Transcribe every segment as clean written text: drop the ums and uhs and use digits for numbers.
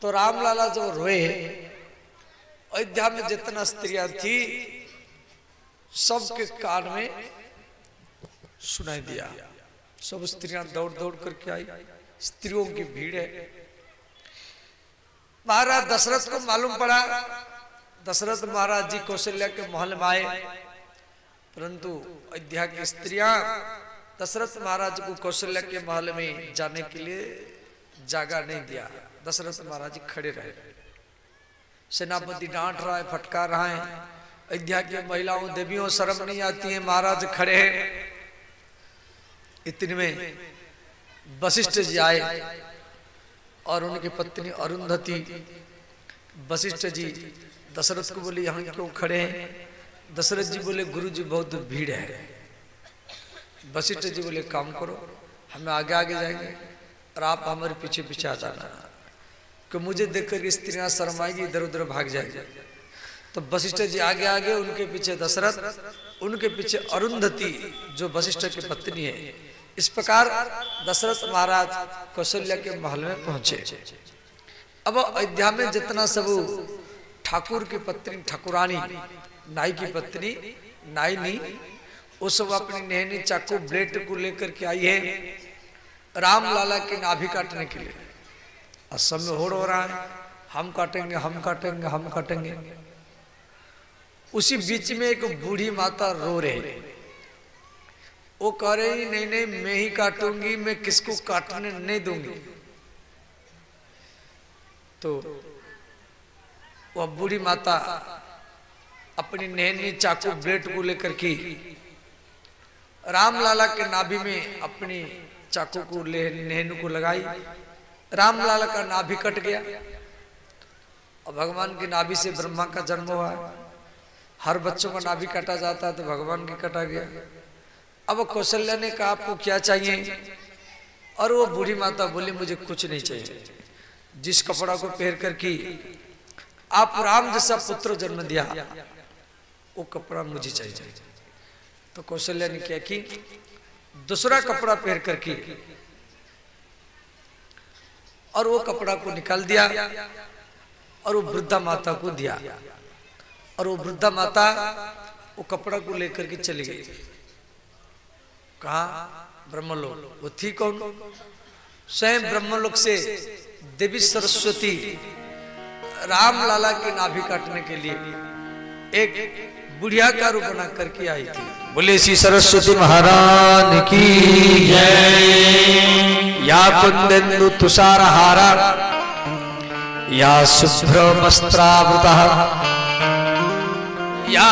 तो रामलाला जब रोए, अयोध्या में जितना स्त्रियां थी सबके कान में सुनाई दिया। सब स्त्रियां दौड़ दौड़ करके आई, स्त्रियों की भीड़ है। महाराज दशरथ को मालूम पड़ा। दशरथ महाराज जी कौशल्या के महल में आए, परंतु अयोध्या की स्त्रियां दशरथ महाराज को कौशल्या के महल में जाने के लिए जगह नहीं दिया। दशरथ महाराज जी खड़े रहे। सेनापति डांट रहा है, फटकार रहा है। अयोध्या की महिलाओं देवियों शर्म नहीं आती है, महाराज खड़े हैं। इतने में वशिष्ठ जी आए और उनकी पत्नी अरुंधति। वशिष्ठ जी दशरथ को बोले यहाँ क्यों खड़े हैं? दशरथ जी बोले गुरु जी बहुत भीड़ है। वशिष्ठ जी बोले काम करो, हमें आगे आगे जाएंगे और आप हमारे पीछे पीछे आ जाना, कि मुझे देखकर स्त्रियां शर्माएगी, इधर उधर भाग जाएगी। तो वशिष्ठ जी आगे आगे, उनके पीछे दशरथ, उनके पीछे अरुंधति जो वशिष्ठ की पत्नी है। इस प्रकार दशरथ महाराज कौशल्या के महल में पहुंचे। अब अयोध्या में जितना सब ठाकुर की पत्नी ठाकुरानी, नाई की पत्नी नाइनी, वो सब अपनी नहनी चाकू ब्लेड को लेकर के आई है राम लाला के नाभि काटने के लिए। असम में होड़ हो रहा है, हम काटेंगे हम काटेंगे हम काटेंगे। उसी बीच में एक बूढ़ी माता रो रही, वो कह रही नहीं नहीं मैं ही काटूंगी, मैं किसको काटने नहीं दूंगी। तो वह बूढ़ी माता अपनी नहनी चाकू ब्लेड को लेकर के रामलाला के नाभि में अपनी चाकू को नहनु को लगाई। रामलाला का नाभि कट गया। और भगवान की नाभि से ब्रह्मा का जन्म हुआ। हर बच्चों का नाभि काटा जाता है, तो भगवान की कटा गया। अब कौशल्या ने कहा आपको क्या चाहिए? और वो बूढ़ी माता बोली मुझे कुछ नहीं चाहिए, जिस कपड़ा को पहन कर के आप राम जैसा पुत्र जन्म दिया वो कपड़ा मुझे चाहिए। तो कौशल्या ने क्या कि दूसरा कपड़ा पहन करके और वो कपड़ा को निकाल दिया और वो वृद्धा माता को दिया। और वो वृद्धा माता वो कपड़ा को लेकर के चली गई। कहा? ब्रह्मलोक। वो थी कौन? स्वयं ब्रह्मलोक से देवी सरस्वती रामलाला के नाभि काटने के लिए एक बुढ़िया का रूप बना करके आई थी। बोले श्री सरस्वती महाराज की जय। या कुंदेन्दु तुषारहारा, या शुभ्र वस्त्रावृता, या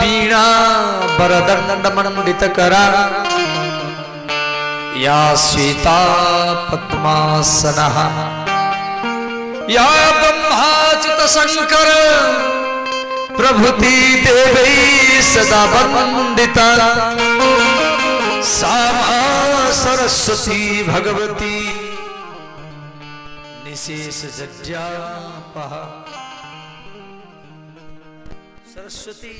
वीणा वरदंड मंडितकरा, या श्वेता पद्मासना, या ब्रह्माच्युत शंकर प्रभृति देवै सदा वंदिता, सा सरस्वती भगवती निशेष जज्ञापः। सरस्वती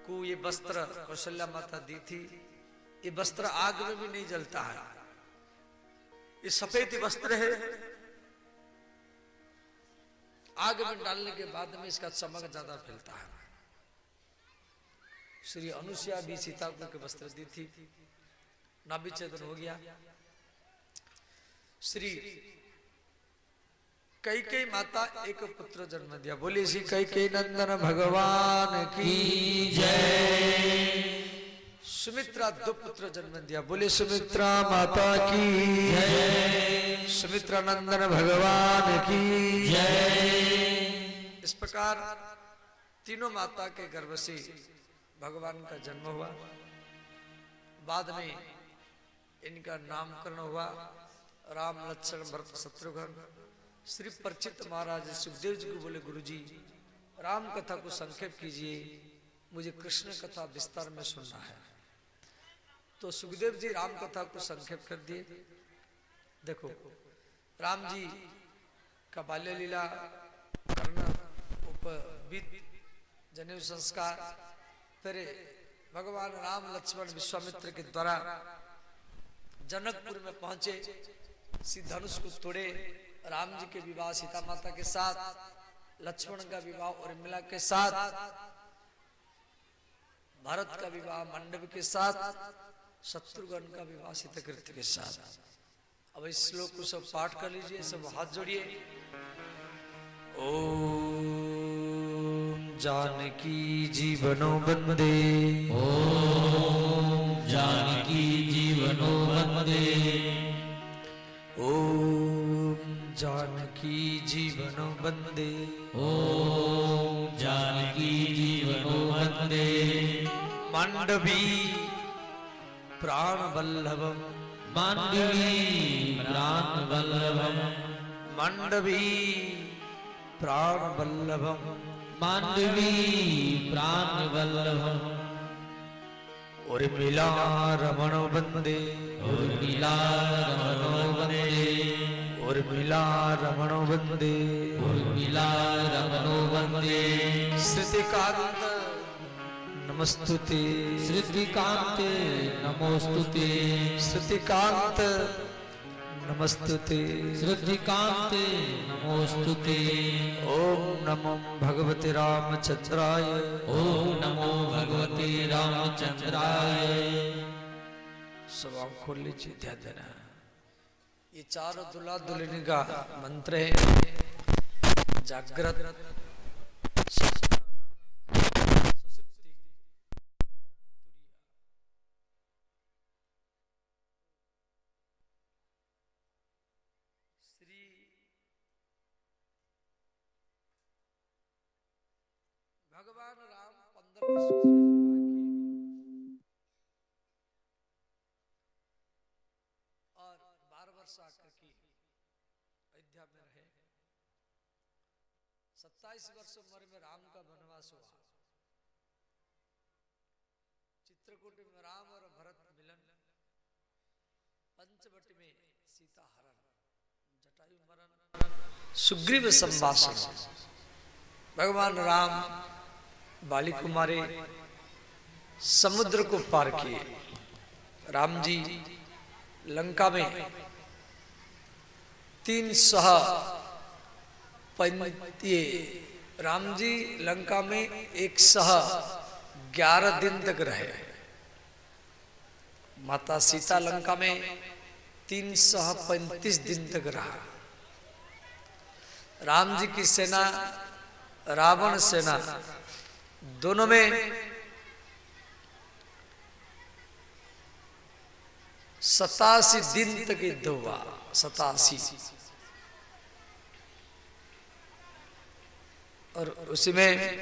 को ये वस्त्र कौशल्या माता दी थी। ये वस्त्र आग में भी नहीं जलता है, ये सफेद वस्त्र है। आग में डालने के बाद में इसका चमक ज्यादा फैलता है। श्री अनुसुईया भी सीता को के वस्त्र दी थी, नाभि छेदन हो गया। श्री कैकेयी माता एक पुत्र जन्म दिया। बोले श्री कैकेयी नंदन भगवान की जय। सुमित्रा दो पुत्र जन्म दिया। बोले सुमित्रा माता की जय। सुमित्रा नंदन भगवान की जय। इस प्रकार तीनों माता के गर्भ से भगवान का जन्म हुआ। बाद में इनका नामकरण हुआ राम लक्ष्मण भरत शत्रुघ्न। श्री परिचित महाराज सुखदेव जी को बोले गुरुजी राम कथा को संक्षेप कीजिए, मुझे कृष्ण कथा विस्तार में सुनना है। तो सुखदेव जी राम कथा को संक्षेप कर दिए। देखो राम जी का बाल्य लीला, कर्ण उपविद, जनेऊ संस्कार, फिर भगवान राम लक्ष्मण विश्वामित्र के द्वारा जनकपुर में पहुंचे, धनुष को तोड़े, राम जी के विवाह सीता माता के साथ, लक्ष्मण का विवाह उर्मिला के साथ, भरत का विवाह मंडव के साथ, शत्रुघ्न का विवाह शीतकृत्य के साथ। अब इस श्लोक को सब पाठ कर लीजिए, सब हाथ जोड़िए। ओम जानकी जीवनो वंदे, ओम जानकी जीवनो वंदे, ओम जानकी जीवनो वंदे, ओम जानकी जीवनो वंदे। मांडवी प्राण वल्लभम, मांडवी प्राण वल्लभम, मांडवी प्राण वल्लभम, मांडवी प्राण वल्लभम। उर्मिला रमणो वंदे, उर्मिला रमणो वंदे, उर्मिला रमणो वंदे, उर्मिला रमणो वंदे। श्रुतिकांत नमस्तुते, श्रुतिकांते नमोस्तुते, श्रुतिकांत नमस्तुते, श्रुतिकांते नमोस्तुते। ओम नमो भगवते रामचंद्राय, ओम नमो भगवते रामचंद्राय। सब आँख खोल लीजिए, ध्यान देना। ये चारों दुल्हा दुल्हन का मंत्र है। जागृत, सुषुप्ति, श्री भगवान राम 15 वर्षों से विवाह किए और 12 वर्ष आकर की अयोध्या में रहे। 27 वर्ष उम्र में राम का वनवास हुआ। चित्रकूट में राम और भरत मिलन, पंचवटी में सीता हरण, जटायु मरण, सुग्रीव संभाषण। भगवान राम बाली को मारे, समुद्र को पार किए। राम जी लंका में 335 राम जी लंका में 111 दिन तक रहे। माता सीता लंका में 335 दिन तक रहा। राम जी की सेना रावण सेना दोनों में 87 दिन तक युद्ध हुआ। 87 और उसी में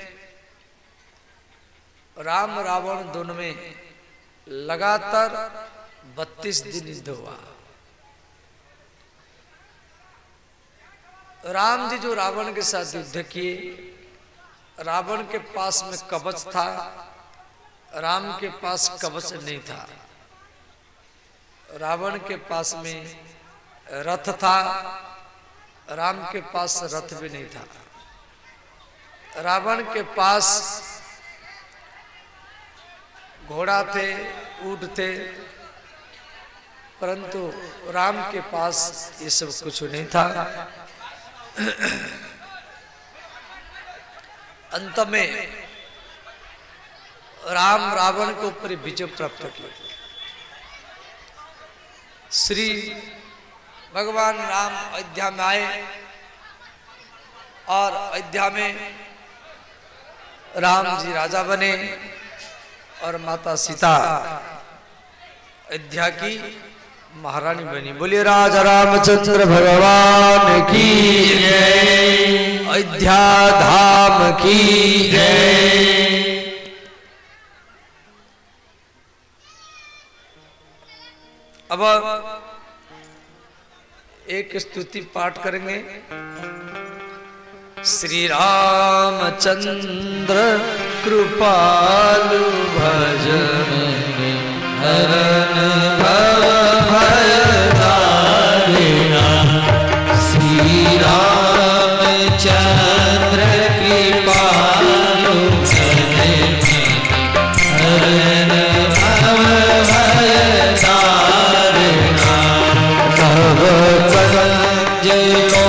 राम रावण दोनों में लगातार 32 दिन युद्ध हुआ। राम जी जो रावण के साथ युद्ध किए, रावण के पास में कवच था, राम के पास कवच नहीं था। रावण के पास में रथ था, राम के पास रथ भी नहीं था। रावण के पास घोड़ा थे, ऊंट थे, परंतु राम के पास ये सब कुछ नहीं था। अंत में राम रावण के ऊपर विजय प्राप्त किया। श्री भगवान राम अयोध्या में आए और अयोध्या में राम जी राजा बने और माता सीता अयोध्या की महारानी बनी। बोलिए राजा रामचंद्र भगवान की जय, अयोध्या धाम की जय। अब एक स्तुति पाठ करेंगे। श्री रामचंद्र कृपालु भजन हरन भव भय तारिणा। श्री रामचंद्र कृपालु भजन हरन भव भय तारिणा। भव पंज को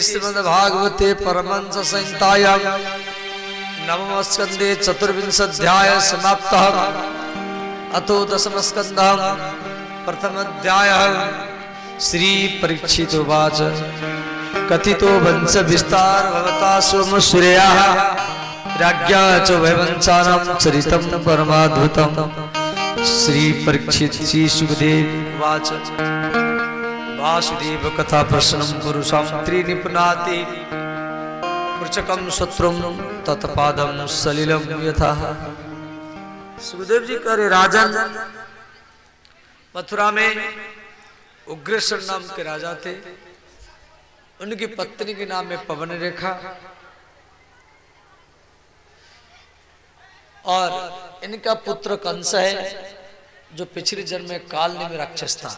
श्रीमद्भागवते परमहंस संहितायां नवम स्कंदे चतुर्विंशाध्याय समाप्तः। अतो दशम स्कंदः प्रथम अध्यायः। श्री परीक्षित उवाच कथितो वंश विस्तार भवता सोम सूर्याः राज्ञा च वैवंशानां चरितं परमाद्भुतं। श्री परीक्षित श्री सुखदेव उवाच वासुदेव कथा प्रश्नं पुरुषं त्रिनिपुनाति पृच्छकं शत्रुं तत्पादं सलिलं यथा। सुखदेव जी कह रहे राजन, मथुरा में उग्रेश्वर नाम के राजा थे। उनकी पत्नी के नाम में पवन रेखा और इनका पुत्र कंस है जो पिछले जन्म में काल में राक्षस था।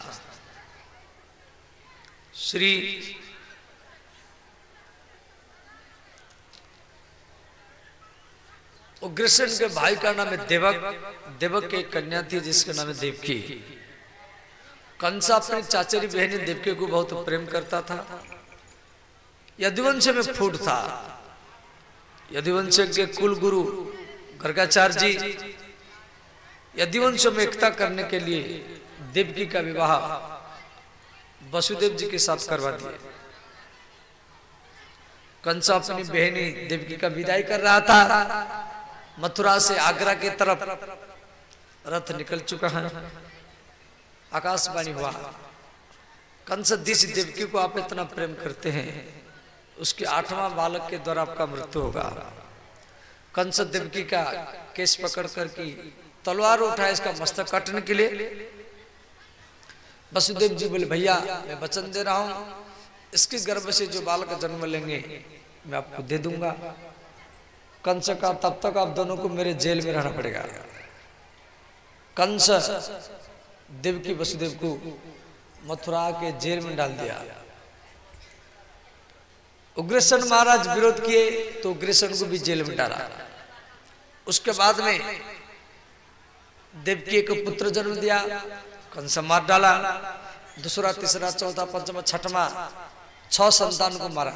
श्री उग्रसेन के भाई का नाम है देवक। देवक की एक कन्या थी जिसका नाम है देवकी। कंस अपनी चाचरी बहनी देवकी को बहुत प्रेम करता था। यदुवंश में फूट था। यदुवंश के कुल गुरु गर्गाचार्य जी यदुवंश में एकता करने के लिए देवकी का विवाह वसुदेव जी के साथ करवा दिए। कंस अपनी बहनी देवकी का विदाई कर रहा था। मथुरा से आगरा की तरफ रथ निकल चुका है। आकाशवाणी हुआ, कंस जिस देवकी को आप इतना प्रेम करते हैं उसके 8वां बालक के द्वारा आपका मृत्यु होगा। कंस देवकी का केस पकड़ कर की तलवार उठाए इसका मस्तक काटने के लिए। वसुदेव जी बोले भैया मैं वचन दे रहा हूं, इसके गर्भ से जो बालक जन्म लेंगे मैं आपको दे दूंगा। कंस का तब तक आप दोनों को मेरे जेल में रहना पड़ेगा। कंस देवकी वसुदेव को मथुरा के जेल में डाल दिया। उग्रसेन महाराज विरोध किए तो उग्रसेन को भी जेल में डाला। उसके बाद में देवकी को पुत्र जन्म दिया, कंस मार डाला। दूसरा, तीसरा, चौथा, पंचमा, छठवां 6 संतान को मारा।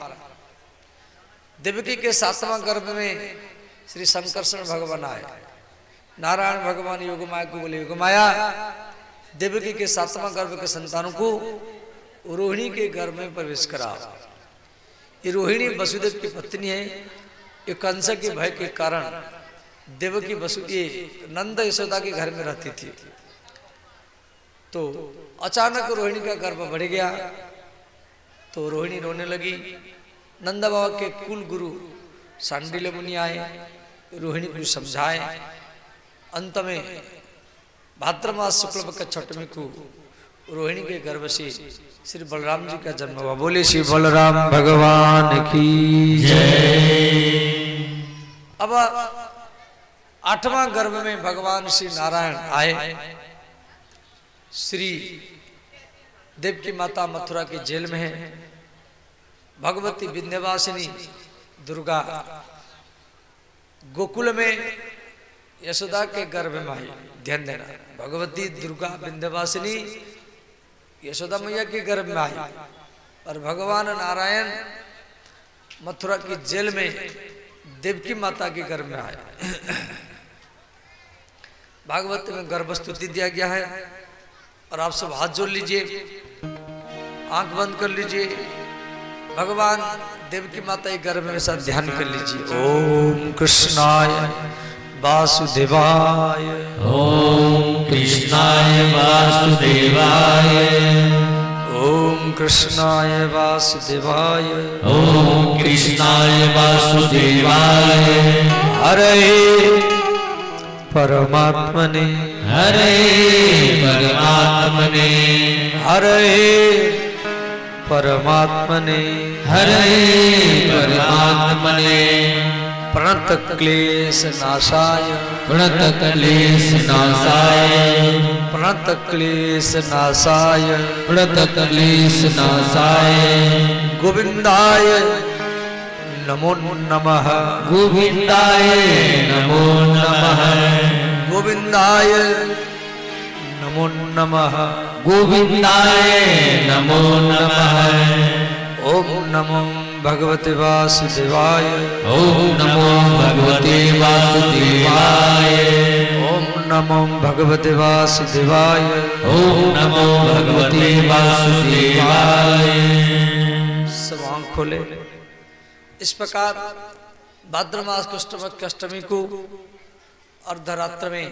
देवकी के 7वां गर्भ में श्री शंकरषण भगवान आए। नारायण भगवान योगमाया को बोले योगमाया देवकी के 7वां गर्भ के संतानों को रोहिणी के गर्भ में प्रवेश कराओ। ये रोहिणी वसुदेव की पत्नी है। ये कंस के भय के कारण देवकी नंद यशोदा के घर में रहती थी। तो अचानक रोहिणी का गर्भ बढ़ गया तो रोहिणी रोने लगी। नंद बाबा के कुल गुरु सांडिल्य मुनि आए, रोहिणी को समझाए। अंत में भाद्र मास शुक्ल पक्ष छठवीं को रोहिणी के गर्भ से श्री बलराम जी का जन्म हुआ। बोले श्री बलराम भगवान की जय। अब 8वां गर्भ में भगवान श्री नारायण आए। श्री देवकी माता मथुरा की जेल में है। भगवती विंध्यवासिनी दुर्गा गोकुल में यशोदा के गर्भ में आई। ध्यान देना, भगवती दुर्गा विंध्यवासिनी यशोदा मैया के गर्भ में आई और भगवान नारायण मथुरा की जेल में देवकी माता के गर्भ में आए। भागवत में गर्भस्तुति दिया गया है और आप सब हाथ जोड़ लीजिए, आंख बंद कर लीजिए, भगवान देवकी माता के गर्भ में साथ ध्यान कर लीजिए। ओम कृष्णाय वासुदेवाय, ओम कृष्णाय वासुदेवाय, ओम कृष्णाय वासुदेवाय, ओम कृष्णाय वासुदेवाय। हरे परमात्मने, हरे परमात्मने, हरे परमात्मने, हरे परमात्मने। प्रणत क्लेश नाशाय, प्रणत क्लेश नाशाय, प्रणत क्लेश नाशाय, प्रणत क्लेश नाशाय। गोविंदाय नमो नमः, गोविंदाय नमो नमः, गोविंदाय नमो नमः, गोविंदाय नमो नमः। ओम नमो भगवते वासुदेवाय, ओम नमो भगवते वासुदेवाय, ओम नमो भगवते वासुदेवाय, ओम नमो भगवते वासुदेवाय। सब आँख खोले। इस प्रकार भाद्र मास कृष्ण अष्टमी को अर्धरात्र में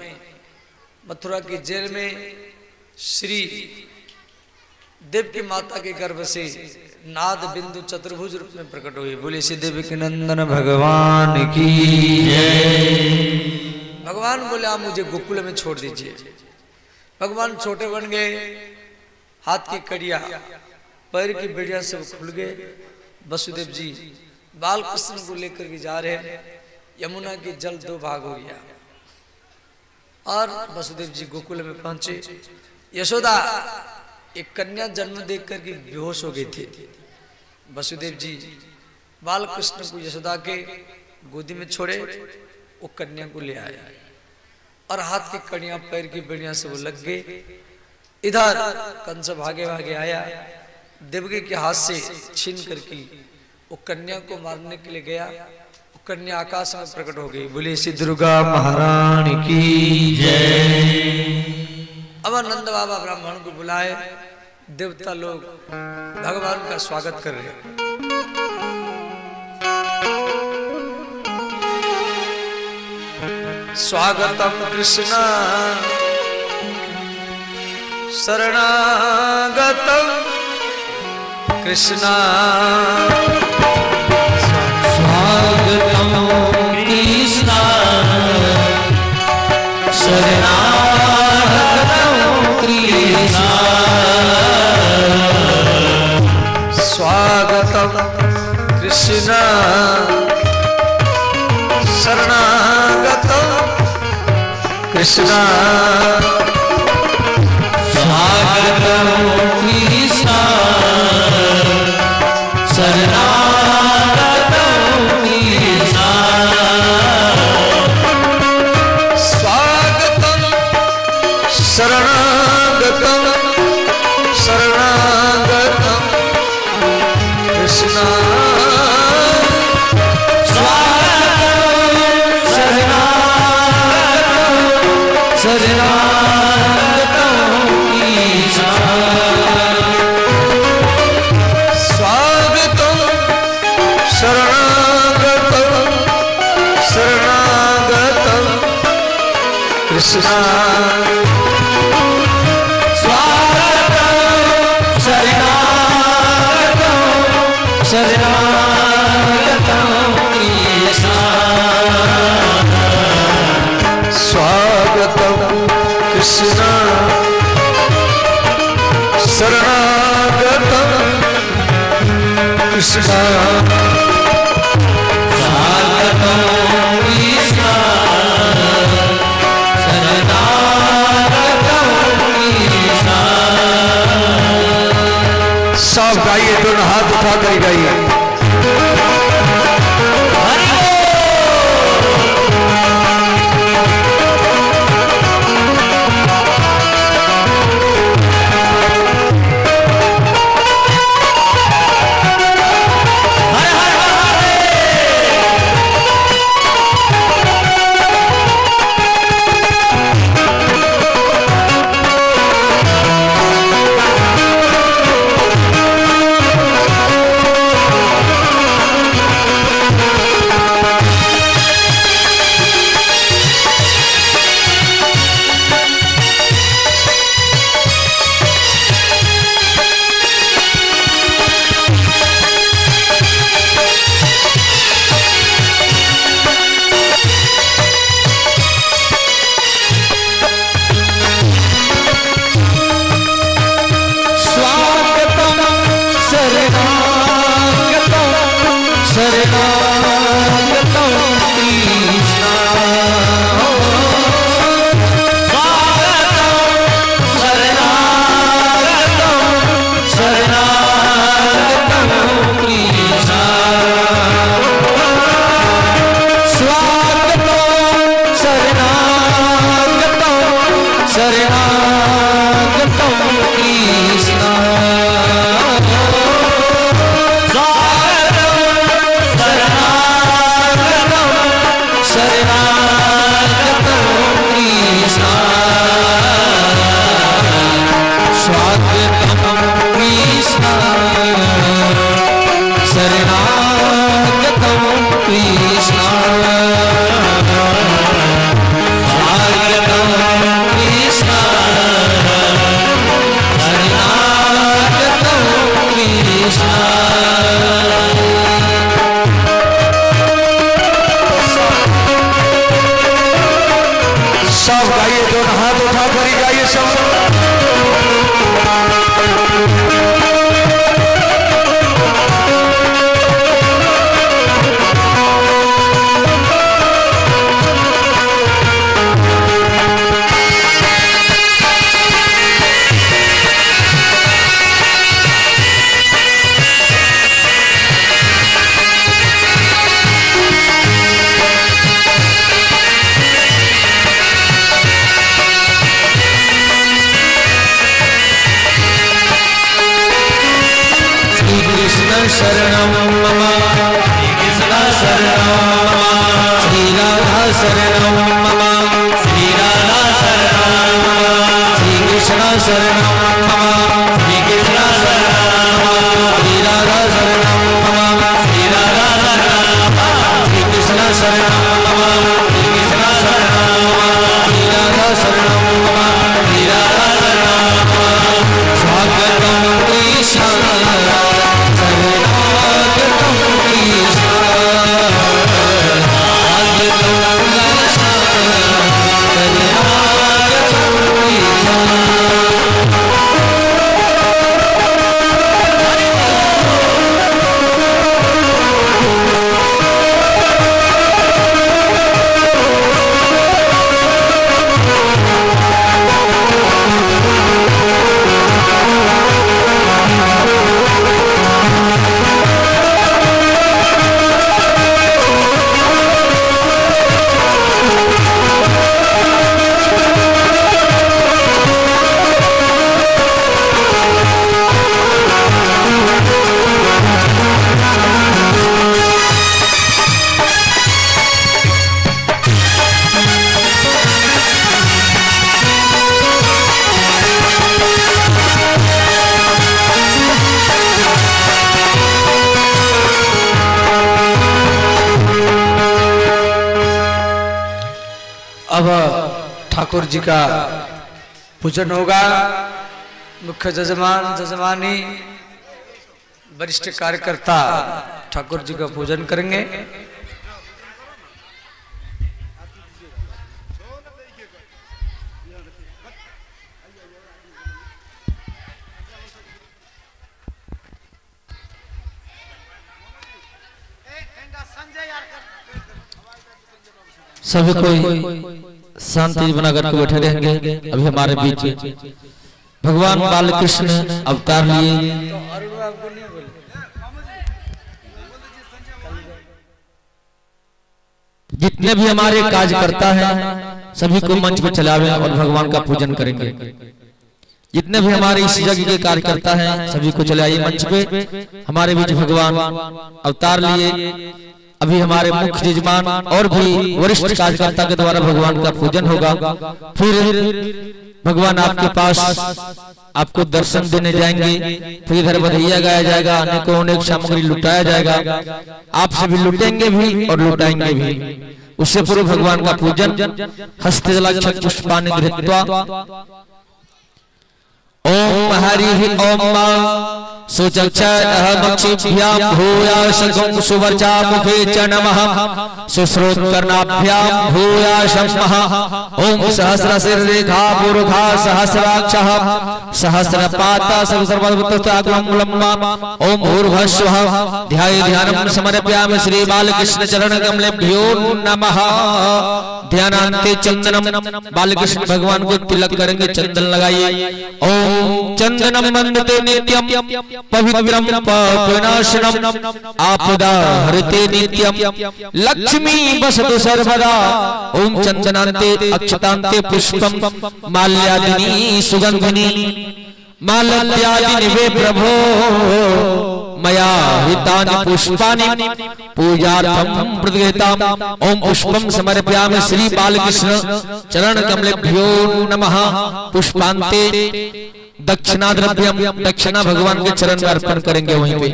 मथुरा की जेल में श्री देवकी माता के गर्भ से नाद बिंदु चतुर्भुज रूप में प्रकट हुई। बोले श्री देवकी नंदन भगवान की जय। भगवान बोले आप मुझे गोकुल में छोड़ दीजिए। भगवान छोटे बन गए, हाथ की कड़िया पैर की बेड़िया सब खुल गए। वसुदेव जी बाल कृष्ण को लेकर के जा रहे हैं। यमुना की जल 2 भाग हो गया और वसुदेव जी गोकुल में पहुंचे। यशोदा एक कन्या जन्म देख करके बेहोश हो गई थी। वसुदेव जी बाल कृष्ण को यशोदा के गोदी में छोड़े, वो कन्या को ले आया और हाथ की कड़ियां पैर की बेड़ियां से वो लग गए। इधर कंस भागे भागे आया, देवकी के हाथ से छीन करके वो कन्या को मारने के लिए गया। वो कन्या आकाश में प्रकट हो गई। बोले श्री दुर्गा महारानी की जय। अब नंद बाबा ब्राह्मण को बुलाए, देवता लोग भगवान का स्वागत कर रहे हैं। स्वागतम कृष्ण शरणागतम कृष्ण, स्वागतम कृष्ण शरणागतम कृष्ण, स्वागतम कृष्ण शरणागतम कृष्ण, स्वागतम कृष्ण शरणागतम कृष्ण, स्वागतम शरणागतम शरणागतम कृष्ण, स्वागतम शरणागतम शरणागतम कृष्ण, स्वागतम शरणागतम शरणागतम कृष्ण, स्वागतम कृष्ण शरणागतम कृष्ण, स्वागतम कृष्ण शरणागतम कृष्ण। सब गाइए, दोनों हाथ उठा कर गाइए। शरणं मम श्री कृष्ण शरणं मम श्री राधा शरणं मम श्री राधा शरणं मम श्री कृष्ण शरणं मम श्री कृष्ण शरणं मम श्री राधा शरणं मम श्री राधा शरणं मम श्री कृष्ण शरणं मम श्री कृष्ण शरणं मम श्री राधा शरणं मम श्री राधा शरणं मम स्वागतं कृष्ण अब ठाकुर जी का पूजन होगा। मुख्य जजमान जजमानी वरिष्ठ कार्यकर्ता ठाकुर जी का पूजन करेंगे। सभी कोई शांति बना करके बैठे रहेंगे। अभी हमारे बीच भगवान बालकृष्ण अवतार लिए जितने भी हमारे कार्यकर्ता हैं सभी को मंच पे चलावे और भगवान का पूजन करेंगे। जितने भी हमारे इस जगह के कार्यकर्ता हैं सभी को चलाइए मंच पे। हमारे बीच भगवान अवतार लिए अभी हमारे मुख्य यजमान और भी वरिष्ठ कार्यकर्ता के द्वारा भगवान का पूजन होगा। फिर भगवान आपके पास आपको दर्शन देने जाएंगे। फिर इधर बधाइया गाया जाएगा, अनेकों अनेक सामग्री लुटाया जाएगा। आपसे भी लुटेंगे भी और लुटाएंगे भी। उससे पूर्व भगवान का पूजन हस्ते जलाक्षत पुष्पाणि धृत्वा ओम हरि ओम सुचक्षभ्याम भूयाशं सुवर्चा मुखे च नमः सुश्रोत्कर्णाभ्याम भूयाशं ओम सहस्रशिररेखा पूर्वघा सहस्राक्षः सहस्रपाता सहस्रपद्मतस्ताग्रमूलम् ओम ऊर्ध्वस्वः ध्यानं समर्पयामि श्री बालकृष्ण चरण कमलेभ्यो नमः। ध्यानान्ते चंदनम बालकृष्ण भगवान को तिलक करेंगे, चंदन लगाइए। ओम चंदनम वंदते नित्यम पवित्रम पापनाशनम आपदा हरते नित्यम लक्ष्मी वसतु सर्वदा। ओम चंदनान्ते अक्षतान्ते पुष्पम माल्यादिनी सुगंधिनी माल्यादिनी वे प्रभो मया हितानि पुष्पानि पूजार्थं प्रदीयताम्। ओम पुष्पं समर्पयामि श्री बालकृष्ण चरण कमलेभ्यो नमः। पुष्पान्ते दक्षिणा द्रव्यम दक्षिणा भगवान के चरण में अर्पण करेंगे वहीं पे।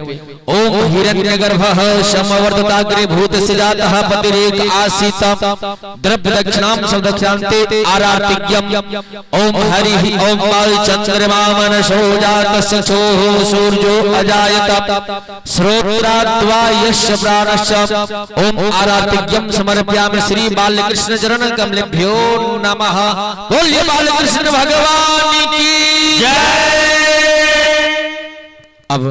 ओम हिरण्यगर्भः समवर्तताग्रे भूतस्य जातः पतिरेक आसीत द्रव्य दक्षिणां सदक्षिणान्ते आरातिज्ञम। ओम हरि ओम चंद्रमा मनसो जातस्य चक्षुः सूर्यो अजायत श्रोत्राद्वा यस्य प्राणस्य। ओम आरातिज्ञम समर्पयामि श्री बालकृष्ण चरण कमलेभ्यो नमः। बोलिए बालकृष्ण भगवान की जय। अब